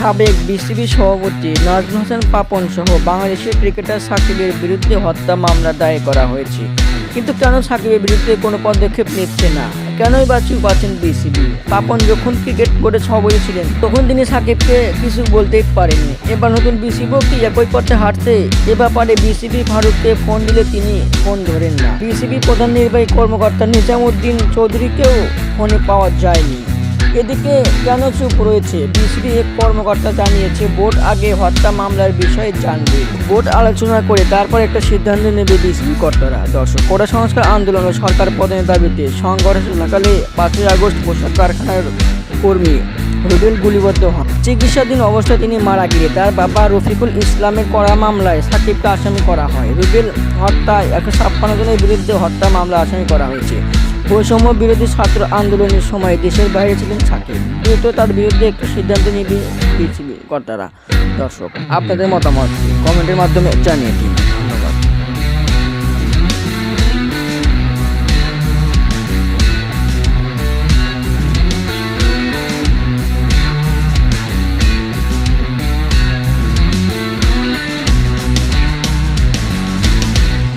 সাবেক বিসিবি সভাপতি নাজমুল হাসান পাপন সহ বাংলাদেশের ক্রিকেটার সাকিবের বিরুদ্ধে হত্যা মামলা দায়ের করা হয়েছে। কিন্তু কেন সাকিবের বিরুদ্ধে কোনো পদক্ষেপ নিচ্ছে না, কেনই বা চুপ আছেন বিসিবি? পাপন যখন ক্রিকেট বোর্ডের সভাপতি ছিলেন তখন তিনি সাকিবকে কিছু বলতেই পারেননি। এবার নতুন বিসিবিও কি একই পথে হাঁটছে? এ ব্যাপারে বিসিবি ফারুককে ফোন দিলে তিনি ফোন ধরেন না। বিসিবি প্রধান নির্বাহী কর্মকর্তা নিজামুদ্দিন চৌধুরীকেও ফোনে পাওয়া যায়নি। এদিকে কেন চুপ রয়েছে বিসিবি? এক কর্মকর্তা জানিয়েছে, বোর্ড আগে হত্যা মামলার বিষয়ে জানবে, বোর্ড আলোচনা করে তারপর একটা সিদ্ধান্ত নেবে বিসিবি কর্তারা। দর্শক, কোটা সংস্কার আন্দোলন ও সরকার পতনের দাবিতে সংঘর্ষ চলাকালে 5ই আগস্ট পোশাক কারখানার কর্মী রুবেল গুলিবদ্ধ হন। চিকিৎসাধীন অবস্থায় তিনি মারা গেলে তার বাবা রফিকুল ইসলামের করা মামলায় সাকিবকে আসামি করা হয়। রুবেল হত্যায় 156 জনের বিরুদ্ধে হত্যা মামলা আসামি করা হয়েছে। বৈষম্য বিরোধী ছাত্র আন্দোলনের সময় দেশের বাইরে ছিলেন সাকিব। দ্রুত তার বিরুদ্ধে একটা সিদ্ধান্ত নেবে বিসিবি কর্তারা। দর্শক, আপনাদের মতামত কমেন্টের মাধ্যমে জানিয়ে দিন।